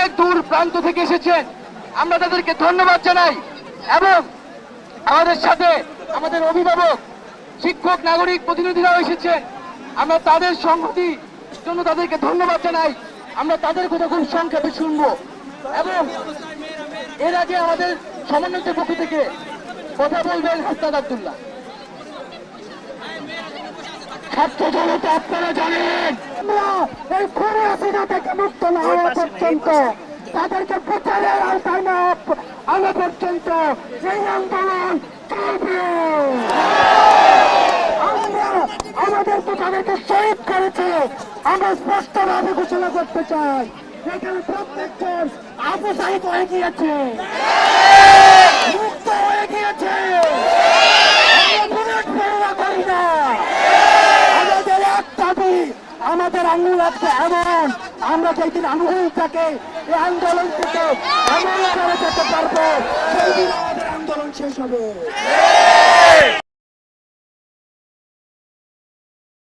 অনেক দূর প্রান্ত থেকে এসেছেন, আমরা তাদেরকে ধন্যবাদ জানাই। এবং আমাদের সাথে আমাদের অভিভাবক, শিক্ষক, নাগরিক প্রতিনিধিরাও এসেছেন, আমরা তাদের সংহতির জন্য তাদেরকে ধন্যবাদ জানাই। আমরা তাদের কথা খুব সংক্ষেপে শুনবো। এবং এর আগে আমাদের সমন্বয়কের পক্ষ থেকে কথা বলবেন হাসনাত আব্দুল্লাহ। ছাত্র জনতা, আপনারা জানেন এই খুনি হাসিনা থেকে মুক্ত না হওয়া পর্যন্ত, তাদেরকে বিচারের আওতায় না আনা পর্যন্ত এই আন্দোলন চলবে। আমরা আমাদেরকে তাদেরকে শহীদ করেছে, আমরা স্পষ্টভাবে ঘোষণা করতে চাই, এখানে প্রত্যেকজন আবু সাহিদ হয়ে গিয়েছে, মুক্ত হয়ে গিয়েছে। আমাদের আঙুল আছে এমন, আমরা যেদিন আঙুল থাকে এই আন্দোলন থেকে এমন করে যেতে পারবো, সেই দিন আমাদের আন্দোলন শেষ হবে।